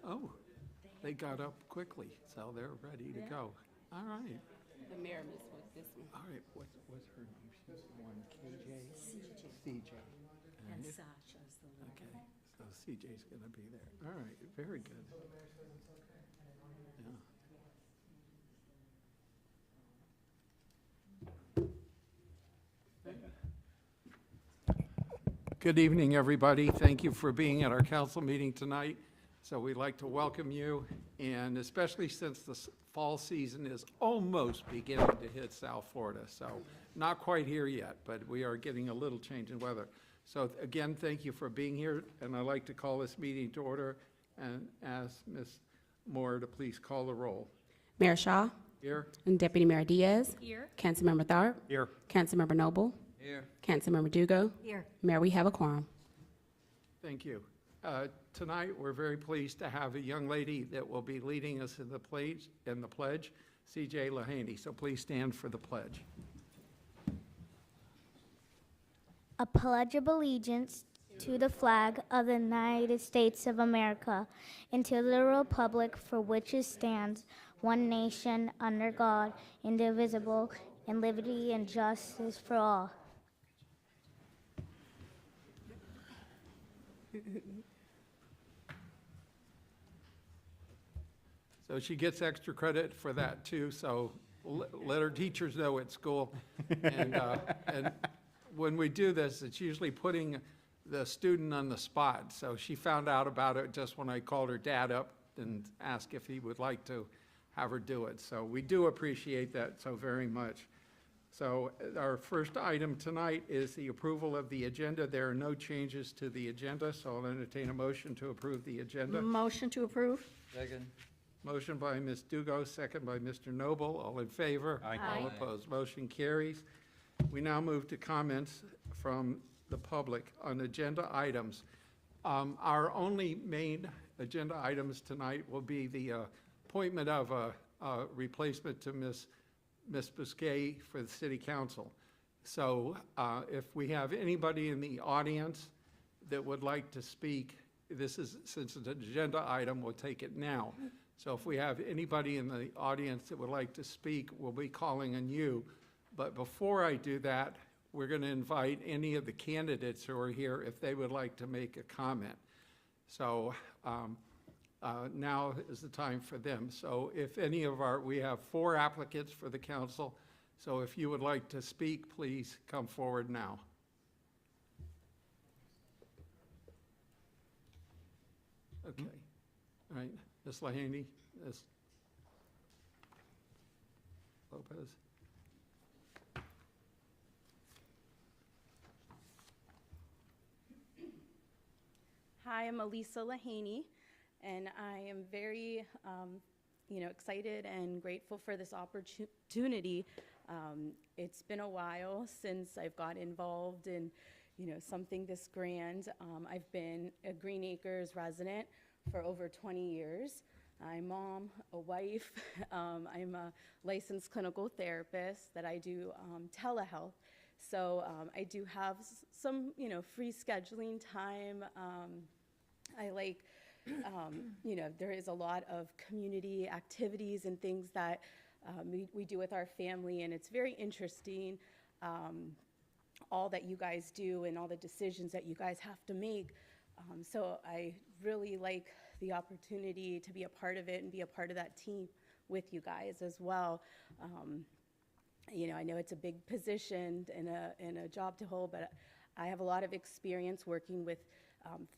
Oh, they got up quickly, so they're ready to go. All right. The mayor missed with this one. All right, what's her name? She's the one, KJ? CJ. And Sasha's the leader. Okay, so CJ's gonna be there. All right, very good. Yeah. Good evening, everybody. Thank you for being at our council meeting tonight. So we'd like to welcome you, and especially since the fall season is almost beginning to hit South Florida. So not quite here yet, but we are getting a little change in weather. So again, thank you for being here, and I'd like to call this meeting to order and ask Ms. Moore to please call the roll. Mayor Shaw Here? and Deputy Mayor Diaz. Here. Councilmember Tharp. Here. Councilmember Noble. Here. Councilmember Dugo. Here. Mayor, we have a quorum. Thank you. Tonight, we're very pleased to have a young lady that will be leading us in the pledge, CJ Lahaney. So please stand for the pledge. A pledge of allegiance to the flag of the United States of America and to the republic for which it stands, one nation, under God, indivisible, in liberty and justice for all. So she gets extra credit for that too, so let her teachers know at school. And when we do this, it's usually putting the student on the spot. So she found out about it just when I called her dad up and asked if he would like to have her do it. So we do appreciate that so very much. So our first item tonight is the approval of the agenda. There are no changes to the agenda, so I'll entertain a motion to approve the agenda. Motion to approve. Second. Motion by Ms. Dugo, second by Mr. Noble. All in favor? Aye. All opposed? Motion carries. We now move to comments from the public on agenda items. Our only main agenda items tonight will be the appointment of a replacement to Ms. Bousquet for the city council. So if we have anybody in the audience that would like to speak, this is, since it's an agenda item, we'll take it now. So if we have anybody in the audience that would like to speak, we'll be calling on you. But before I do that, we're going to invite any of the candidates who are here if they would like to make a comment. So now is the time for them. So if any of we have 4 applicants for the council. So if you would like to speak, please come forward now. Okay. All right. Ms. Lahaney, Ms. Lopez. Hi, I'm Elisa Lahaney, and I am very, excited and grateful for this opportunity. It's been a while since I've got involved in, something this grand. I've been a Green Acres resident for over 20 years. I'm a mom, a wife. I'm a licensed clinical therapist that I do telehealth. So I do have some, free scheduling time. I like, there is a lot of community activities and things that we do with our family, and it's very interesting, all that you guys do and all the decisions that you guys have to make. So I really like the opportunity to be a part of it and be a part of that team with you guys as well. I know it's a big position and a job to hold, but I have a lot of experience working with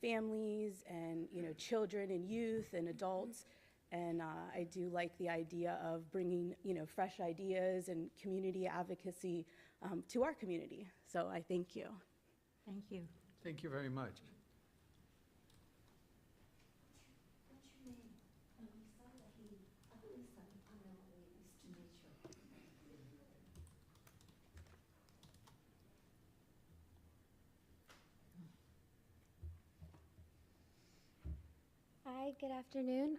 families and children and youth and adults, and I do like the idea of bringing fresh ideas and community advocacy to our community. So I thank you. Thank you. Thank you very much. Hi, good afternoon.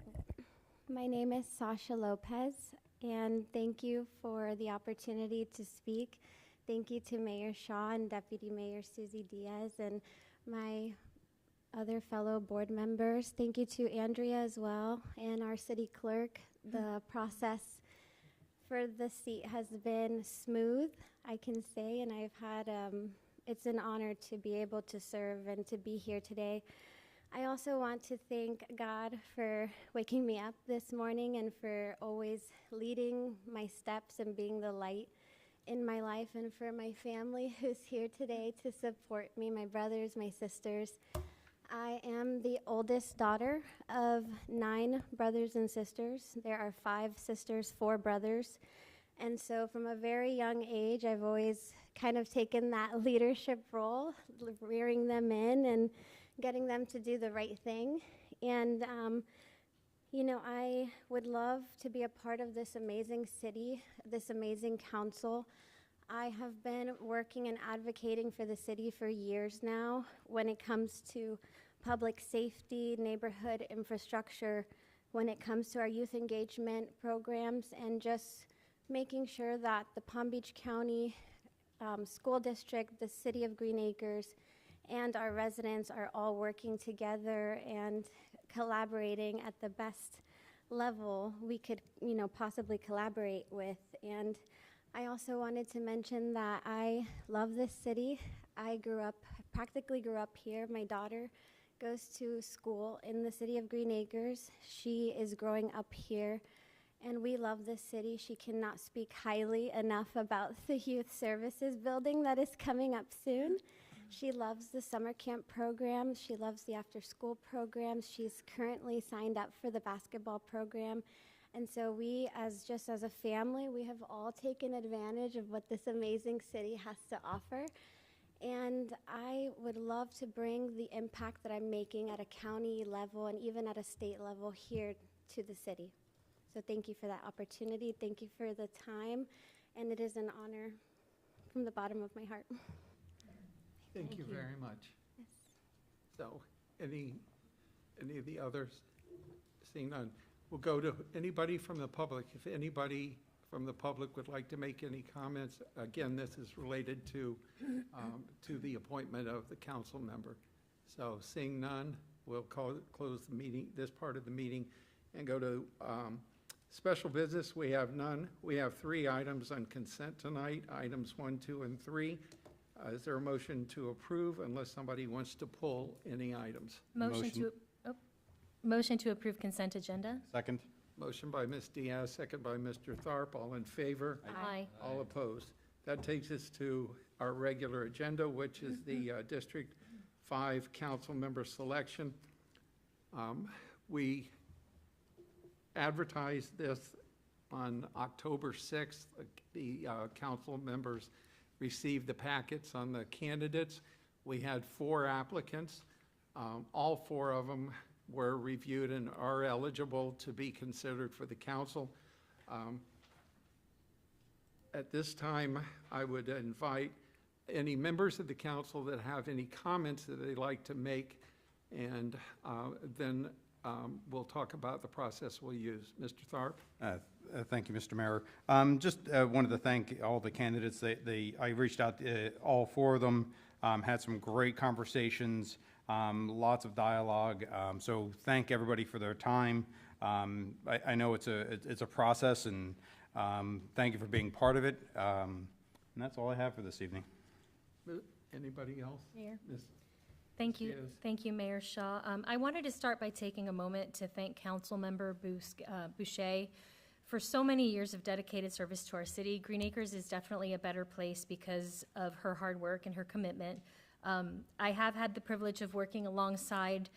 My name is Sasha Lopez, and thank you for the opportunity to speak. Thank you to Mayor Shaw and Deputy Mayor Susie Diaz and my other fellow board members. Thank you to Andrea as well and our city clerk. The process for the seat has been smooth, I can say, and I've had, it's an honor to be able to serve and to be here today. I also want to thank God for waking me up this morning and for always leading my steps and being the light in my life, and for my family who's here today to support me, my brothers, my sisters. I am the oldest daughter of 9 brothers and sisters. There are 5 sisters, 4 brothers. And so from a very young age, I've always kind of taken that leadership role, rearing them in and getting them to do the right thing. And, you know, I would love to be a part of this amazing city, this amazing council. I have been working and advocating for the city for years now when it comes to public safety, neighborhood infrastructure, when it comes to our youth engagement programs, and just making sure that the Palm Beach County School District, the City of Green Acres, and our residents are all working together and collaborating at the best level we could, you know, possibly collaborate with. And I also wanted to mention that I love this city. I practically grew up here. My daughter goes to school in the City of Green Acres. She is growing up here, and we love this city. She cannot speak highly enough about the youth services building that is coming up soon. She loves the summer camp programs. She loves the after-school programs. She's currently signed up for the basketball program. And so we, as a family, we have all taken advantage of what this amazing city has to offer. And I would love to bring the impact that I'm making at a county level and even at a state level here to the city. So thank you for that opportunity. Thank you for the time. And it is an honor from the bottom of my heart. Thank you very much. Yes. So, any of the others? Seeing none. We'll go to anybody from the public. If anybody from the public would like to make any comments, again, this is related to the appointment of the council member. So, seeing none, we'll close the meeting, this part of the meeting, and go to special business. We have none. We have 3 items on consent tonight, items 1, 2, and 3. Is there a motion to approve unless somebody wants to pull any items? Motion to approve consent agenda. Second. Motion by Ms. Diaz, second by Mr. Tharp. All in favor? Aye. All opposed? That takes us to our regular agenda, which is the District 5 council member selection. We advertised this on October 6th. The council members received the packets on the candidates. We had 4 applicants. All 4 of them were reviewed and are eligible to be considered for the council. At this time, I would invite any members of the council that have any comments that they'd like to make, and then we'll talk about the process we'll use. Mr. Tharp? Thank you, Mr. Mayor. Just wanted to thank all the candidates. I reached out to all 4 of them, had some great conversations, lots of dialogue. So thank everybody for their time. I know it's a process, and thank you for being part of it. And that's all I have for this evening. Anybody else? Mayor. Ms. Thank you. Yes. Thank you, Mayor Shaw. I wanted to start by taking a moment to thank Councilmember Boucher for so many years of dedicated service to our city. Green Acres is definitely a better place because of her hard work and her commitment. I have had the privilege of working alongside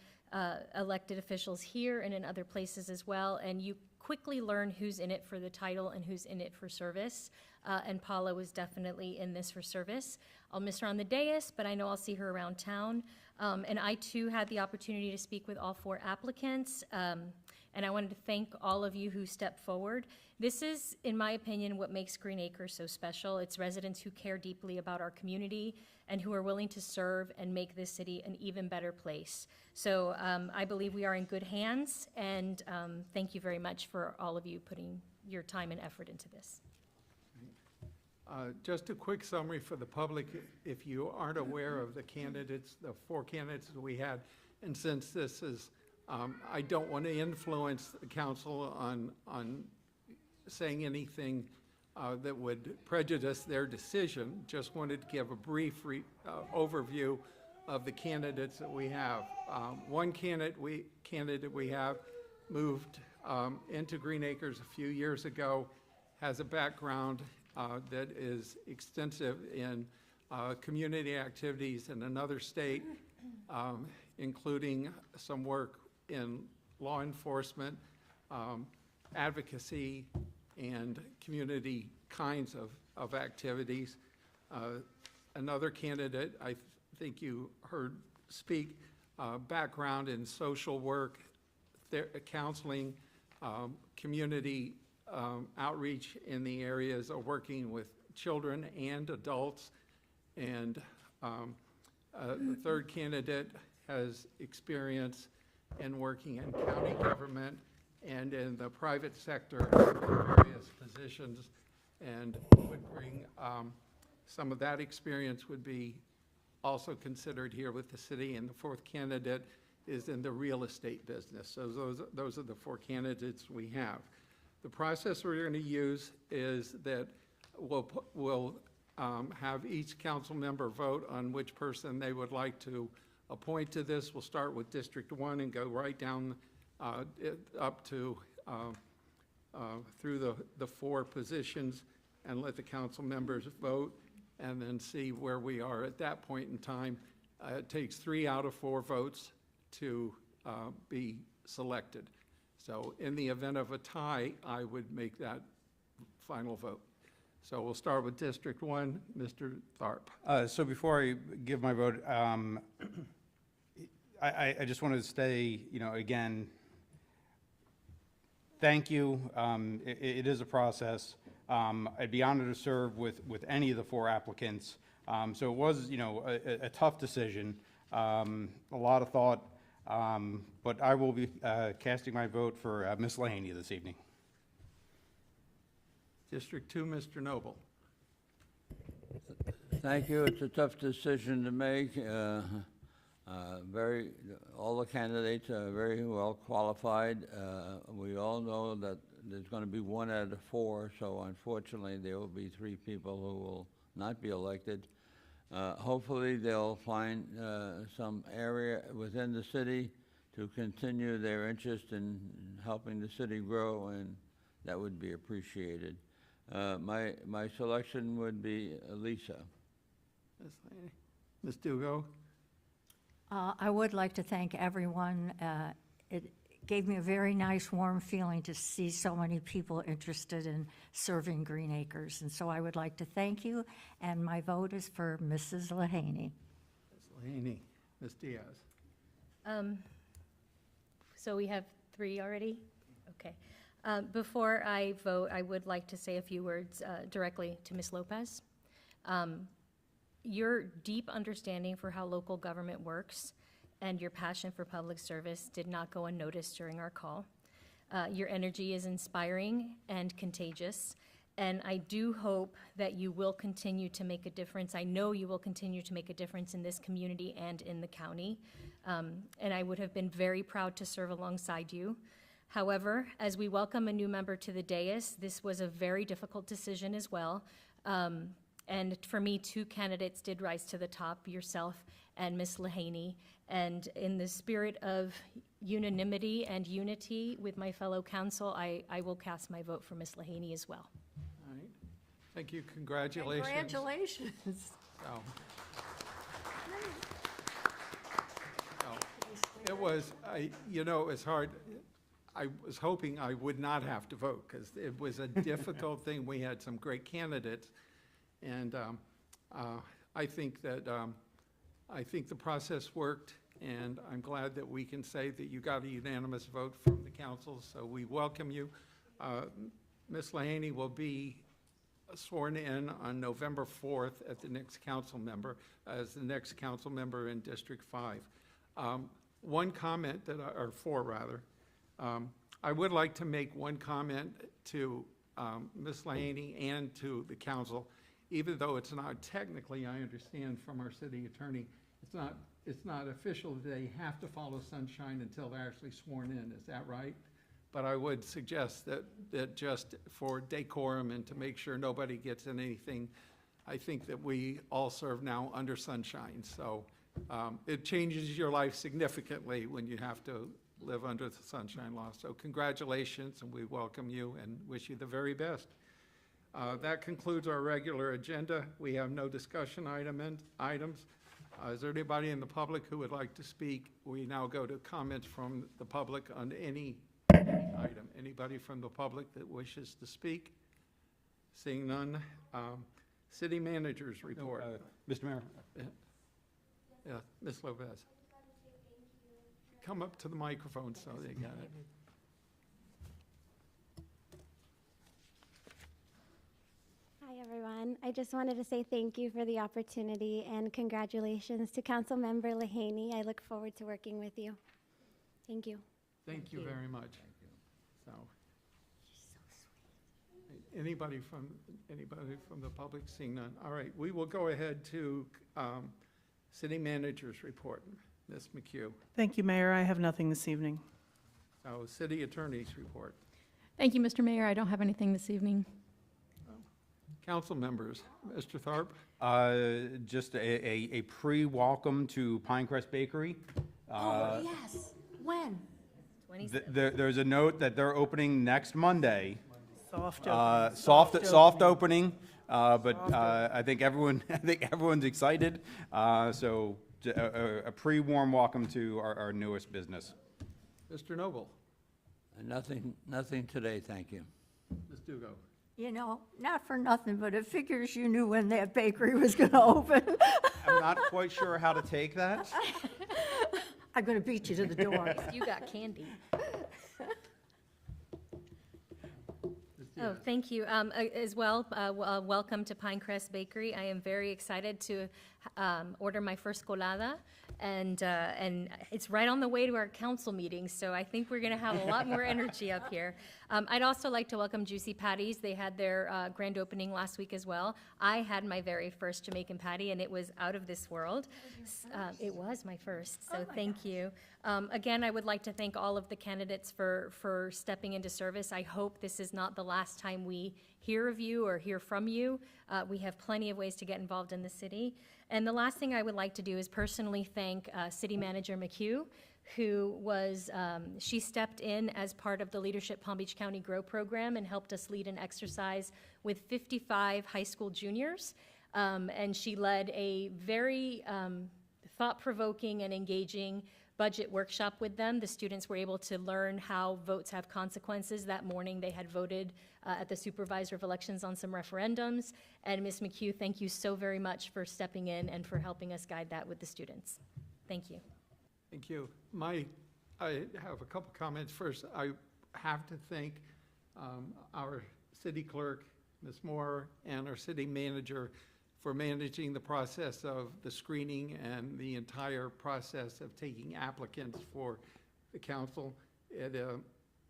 elected officials here and in other places as well, and you quickly learn who's in it for the title and who's in it for service. And Paula was definitely in this for service. I'll miss her on the dais, but I know I'll see her around town. And I too had the opportunity to speak with all 4 applicants. And I wanted to thank all of you who stepped forward. This is, in my opinion, what makes Green Acres so special. It's residents who care deeply about our community and who are willing to serve and make this city an even better place. So I believe we are in good hands, and thank you very much for all of you putting your time and effort into this. Just a quick summary for the public, if you aren't aware of the candidates, the 4 candidates that we had. And since this is, I don't want to influence the council on saying anything that would prejudice their decision, just wanted to give a brief overview of the candidates that we have. One candidate we have moved into Green Acres a few years ago, has a background that is extensive in community activities in another state, including some work in law enforcement, advocacy, and community kinds of activities. Another candidate I think you heard speak, background in social work, counseling, community outreach in the areas of working with children and adults. And the third candidate has experience in working in county government and in the private sector in various positions, and would bring some of that experience would be also considered here with the city. And the fourth candidate is in the real estate business. So those are the four candidates we have. The process we're going to use is that we'll have each council member vote on which person they would like to appoint to this. We'll start with District 1 and go right down up to through the four positions, and let the council members vote, and then see where we are at that point in time. It takes 3 out of 4 votes to be selected. So in the event of a tie, I would make that final vote. So we'll start with District 1, Mr. Tharp. So before I give my vote, I just wanted to say, again, thank you. It is a process. I'd be honored to serve with any of the 4 applicants. So it was, a tough decision, a lot of thought, but I will be casting my vote for Ms. Lehaney this evening. District 2, Mr. Noble. Thank you. It's a tough decision to make. All the candidates are very well qualified. We all know that there's going to be 1 out of 4, so unfortunately there will be 3 people who will not be elected. Hopefully they'll find some area within the city to continue their interest in helping the city grow, and that would be appreciated. My selection would be Lisa. Ms. Lehaney. Ms. Dugo. I would like to thank everyone. It gave me a very nice, warm feeling to see so many people interested in serving Green Acres. And so I would like to thank you, and my vote is for Mrs. Lehaney. Ms. Lehaney. Ms. Diaz. So we have 3 already? Okay. Before I vote, I would like to say a few words directly to Ms. Lopez. Your deep understanding for how local government works and your passion for public service did not go unnoticed during our call. Your energy is inspiring and contagious, and I do hope that you will continue to make a difference. I know you will continue to make a difference in this community and in the county, and I would have been very proud to serve alongside you. However, as we welcome a new member to the dais, this was a very difficult decision as well. And for me, 2 candidates did rise to the top, yourself and Ms. Lehaney. And in the spirit of unanimity and unity with my fellow council, I will cast my vote for Ms. Lehaney as well. All right. Thank you. Congratulations. Congratulations. Oh. Oh. It was, it was hard. I was hoping I would not have to vote, because it was a difficult thing. We had some great candidates, and I think that I think the process worked, and I'm glad that we can say that you got a unanimous vote from the council. So we welcome you. Ms. Lehaney will be sworn in on November 4th at the next council member, as the next council member in District 5. One comment or 4 rather. I would like to make one comment to Ms. Lehaney and to the council, even though it's not technically, I understand from our city attorney, it's not it's not official that they have to follow sunshine until they're actually sworn in, is that right? But I would suggest that just for decorum and to make sure nobody gets in anything, I think that we all serve now under sunshine. So it changes your life significantly when you have to live under the sunshine law. So congratulations, and we welcome you and wish you the very best. That concludes our regular agenda. We have no discussion items. Is there anybody in the public who would like to speak? We now go to comments from the public on any item. Anybody from the public that wishes to speak? Seeing none. City managers report. Mr. Mayor, Yeah, Ms. Lopez. Come up to the microphone so they got it. Hi, everyone. I just wanted to say thank you for the opportunity and congratulations to Councilmember Lehaney. I look forward to working with you. Thank you. Thank you very much. So. Anybody from the public? Seeing none. All right, we will go ahead to city manager's report. Ms. McHugh. Thank you, Mayor. I have nothing this evening. So city attorney's report. Thank you, Mr. Mayor. I don't have anything this evening. Council members, Mr. Tharp. just a pre-welcome to Pinecrest Bakery. Yes, when? There's a note that they're opening next Monday. Soft Soft opening, but I think everyone's excited. So a pre-warm welcome to our newest business. Mr. Noble. Nothing today, thank you. Ms. Dugo. You know, not for nothing, but it figures you knew when that bakery was going to open. I'm not quite sure how to take that. I'm going to beat you to the door. You got candy. Oh, thank you. As well, welcome to Pinecrest Bakery. I am very excited to order my first colada, and it's right on the way to our council meeting, so I think we're going to have a lot more energy up here. I'd also like to welcome Juicy Patties. They had their grand opening last week as well. I had my very first Jamaican patty, and it was out of this world. It was my first, so thank you. Again, I would like to thank all of the candidates for stepping into service. I hope this is not the last time we hear of you or hear from you. We have plenty of ways to get involved in the city. And the last thing I would like to do is personally thank City Manager McHugh, who was, she stepped in as part of the Leadership Palm Beach County Grow program and helped us lead an exercise with 55 high school juniors. And she led a very thought-provoking and engaging budget workshop with them. The students were able to learn how votes have consequences. That morning they had voted at the supervisor of elections on some referendums. And Ms. McHugh, thank you so very much for stepping in and for helping us guide that with the students. Thank you. Thank you. I have a couple comments. First, I have to thank our city clerk, Ms. Moore, and our city manager for managing the process of the screening and the entire process of taking applicants for the council.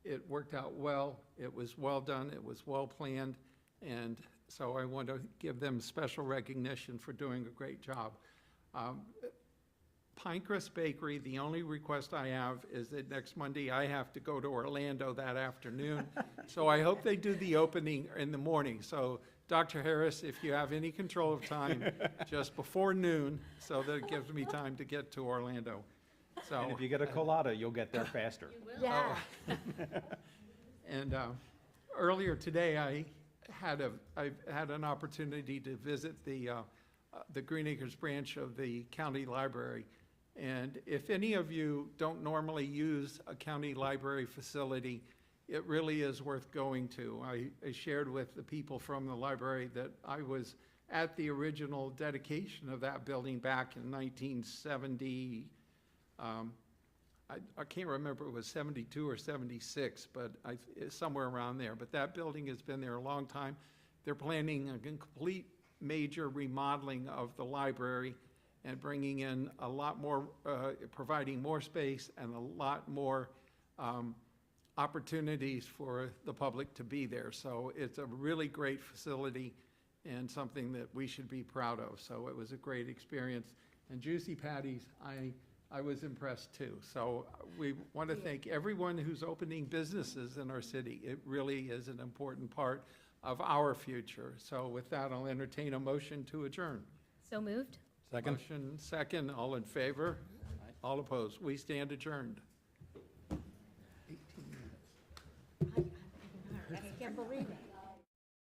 It worked out well. It was well done. It was well planned. And so I want to give them special recognition for doing a great job. Pinecrest Bakery, the only request I have is that next Monday I have to go to Orlando that afternoon. So I hope they do the opening in the morning. So Dr. Harris, if you have any control of time, just before noon, so that it gives me time to get to Orlando. So. And if you get a colada, you'll get there faster. Yeah. And earlier today, I had an opportunity to visit the Green Acres branch of the county library. And if any of you don't normally use a county library facility, it really is worth going to. I shared with the people from the library that I was at the original dedication of that building back in 1970. I can't remember, it was 72 or 76, but somewhere around there. But that building has been there a long time. They're planning a complete major remodeling of the library and bringing in a lot more, providing more space and a lot more opportunities for the public to be there. So it's a really great facility and something that we should be proud of. So it was a great experience. And Juicy Patties, I was impressed too. So we want to thank everyone who's opening businesses in our city. It really is an important part of our future. So with that, I'll entertain a motion to adjourn. So moved? Second? Motion second, all in favor? All opposed? We stand adjourned. 18 minutes. I can't believe it.